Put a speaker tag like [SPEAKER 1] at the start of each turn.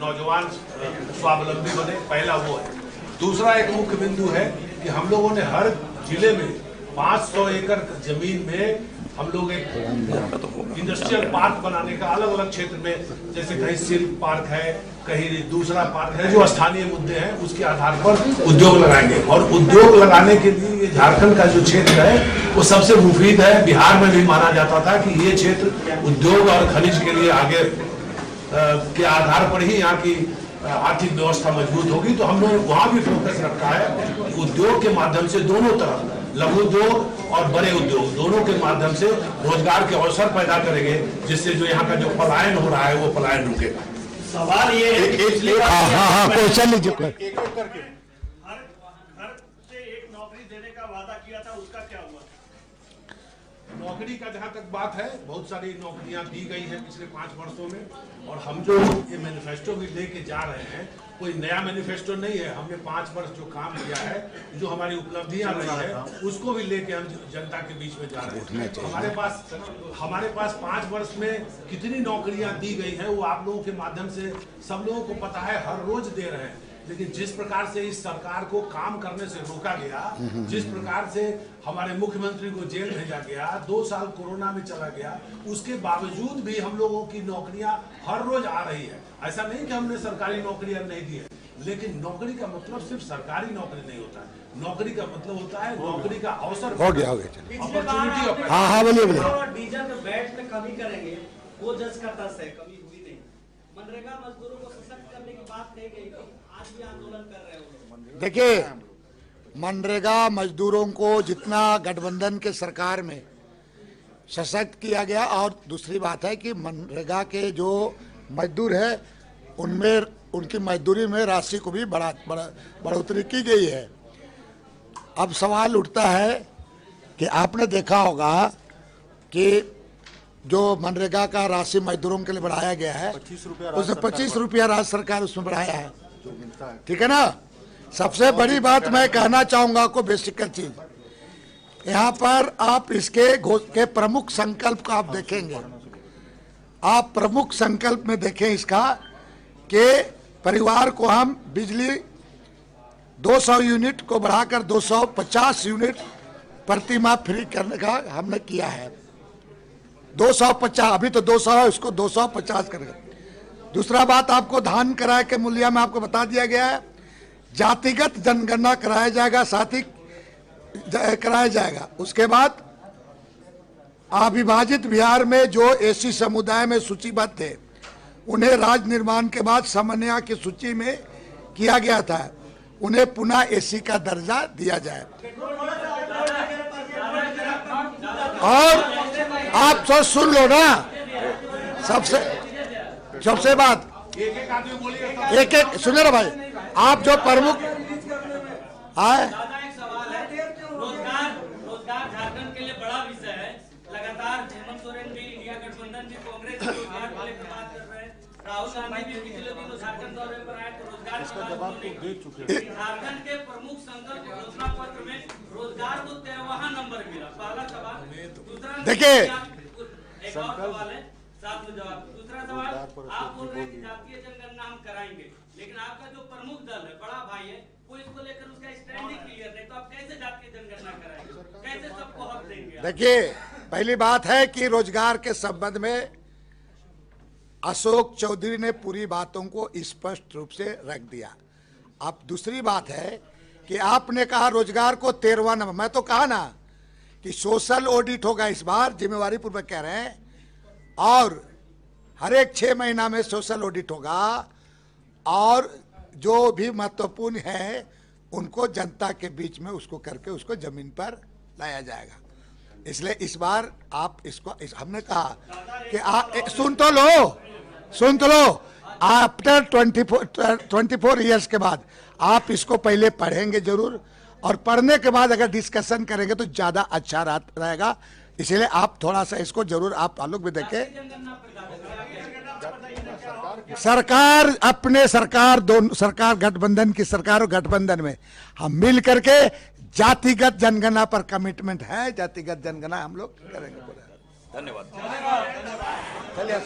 [SPEAKER 1] नौजवान स्वावलंबी बने, पहला वो है। दूसरा एक मुख्य बिंदु है कि हम लोगों ने हर जिले में 500 एकड़ जमीन में हम लोग एक इंडस्ट्रियल पार्क बनाने का अलग अलग क्षेत्र में, जैसे कहीं सिल्क पार्क है, कहीं दूसरा पार्क है, जो स्थानीय मुद्दे हैं उसके आधार पर उद्योग लगाएंगे। और उद्योग लगाने के लिए ये झारखंड का जो क्षेत्र है वो सबसे मुफीद है। बिहार में भी माना जाता था कि ये क्षेत्र उद्योग और खनिज के लिए आगे के आधार पर ही यहाँ की आर्थिक व्यवस्था मजबूत होगी। तो हमने वहाँ भी फोकस रखा है, उद्योग के माध्यम से दोनों तरफ, लघु उद्योग और बड़े उद्योग दोनों के माध्यम से रोजगार के अवसर पैदा करेंगे, जिससे जो यहाँ का जो पलायन हो रहा है वो पलायन रुकेगा।
[SPEAKER 2] सवाल ये है,
[SPEAKER 3] क्वेश्चन लीजिए।
[SPEAKER 2] एक करके हर से एक नौकरी देने का वादा किया था, उसका क्या हुआ?
[SPEAKER 1] नौकरी का जहाँ तक बात है, बहुत सारी नौकरियां दी गई हैं पिछले 5 वर्षों में, और हम जो ये मैनिफेस्टो भी लेके जा रहे हैं कोई नया मैनिफेस्टो नहीं है। हमने 5 वर्ष जो काम किया है, जो हमारी उपलब्धियां रही है, उसको भी लेके हम जनता के बीच में जा रहे हैं। हमारे पास 5 वर्ष में कितनी नौकरियां दी गई हैं वो आप लोगों के माध्यम से सब लोगों को पता है, हर रोज दे रहे हैं। लेकिन जिस प्रकार से इस सरकार को काम करने से रोका गया, जिस प्रकार से हमारे मुख्यमंत्री को जेल भेजा गया, 2 साल कोरोना में चला गया, उसके बावजूद भी हम लोगों की नौकरियां हर रोज आ रही है। ऐसा नहीं कि हमने सरकारी नौकरियां नहीं दी है, लेकिन नौकरी का मतलब सिर्फ सरकारी नौकरी नहीं होता है। नौकरी का मतलब होता है नौकरी का अवसर।
[SPEAKER 3] हो गया
[SPEAKER 1] अपॉर्चुनिटी।
[SPEAKER 3] हाँ बोलिए।
[SPEAKER 4] डीजल में वैट में कमी करेंगे, वो जज का तर्स है, कमी हुई नहीं। मनरेगा मजदूरों को सशक्त करने की बात कही गई, आज भी आंदोलन कर रहे हैं।
[SPEAKER 3] देखिए, मनरेगा मजदूरों को जितना गठबंधन के सरकार में सशक्त किया गया, और दूसरी बात है कि मनरेगा के जो मजदूर है उनमें उनकी मजदूरी में राशि को भी बढ़ोतरी की गई है। अब सवाल उठता है कि आपने देखा होगा कि जो मनरेगा का राशि मजदूरों के लिए बढ़ाया गया है, उसमें 25 रुपया राज्य सरकार उसमें बढ़ाया है, ठीक है ना। सबसे बड़ी बात मैं कहना चाहूंगा आपको, बेसिक चीज यहाँ पर आप इसके प्रमुख संकल्प को आप देखेंगे, आप प्रमुख संकल्प में देखें इसका कि परिवार को हम बिजली 200 यूनिट को बढ़ाकर 250 यूनिट प्रति माह फ्री करने का हमने किया है। 250, अभी तो 200 है, उसको 250 करेगा। दूसरा बात, आपको धान किराए के मूल्य में आपको बता दिया गया है, जातिगत जनगणना कराया जाएगा, साथ ही कराया जाएगा। उसके बाद अविभाजित बिहार में जो एसी समुदाय में सूचीबद्ध थे, उन्हें राज्य निर्माण के बाद समन्वय की सूची में किया गया था, उन्हें पुनः एसी का दर्जा दिया जाए। और आप तो सुन लो ना, सबसे बात एक सुने ना भाई, आप जो प्रमुख आए,
[SPEAKER 4] रोजगार झारखंड के लिए बड़ा विषय है। लगातार हेमंत सोरेन भी, इंडिया गठबंधन भी, कांग्रेस भी रोजगार को लेकर बात कर रहे हैं। राहुल गांधी भी पिछले दिनों झारखंड दौरे पर आए तो रोजगार झारखंड के प्रमुख संकल्प घोषणा पत्र में रोजगार को 13वां नंबर मिला। पहला सवाल। दूसरा
[SPEAKER 3] देखिए,
[SPEAKER 4] एक और सवाल है, साथ में जवाब। दूसरा सवाल, आप बोल रहे हैं कि जातीय जनगणना हम कराएंगे, लेकिन आपका जो प्रमुख दल है, बड़ा भाई है, वो इसको लेकर उसका स्टैंड ही क्लियर नहीं, तो आप कैसे जातीय जनगणना कराएंगे, कैसे सबको हक देंगे?
[SPEAKER 3] देखिए, पहली बात है कि रोजगार के संबंध में अशोक चौधरी ने पूरी बातों को स्पष्ट रूप से रख दिया। अब दूसरी बात है कि आपने कहा रोजगार को 13वां नंबर, मैं तो कहा ना कि सोशल ऑडिट होगा इस बार, जिम्मेवारी पूर्वक कह रहे हैं, और हर एक 6 महीना में सोशल ऑडिट होगा, और जो भी महत्वपूर्ण है उनको जनता के बीच में उसको करके उसको जमीन पर लाया जाएगा। इसलिए इस बार आप इसको हमने कहा कि सुन तो लो, आफ्टर 24 ईयर्स के बाद आप इसको पहले पढ़ेंगे जरूर, और पढ़ने के बाद अगर डिस्कशन करेंगे तो ज्यादा अच्छा रहेगा। इसलिए आप थोड़ा सा इसको जरूर आप लोग भी देखें। सरकार अपने सरकार गठबंधन की सरकार और गठबंधन में हम मिल करके जातिगत जनगणना पर कमिटमेंट है, जातिगत जनगणना हम लोग करेंगे।
[SPEAKER 5] धन्यवाद।
[SPEAKER 3] चलिए।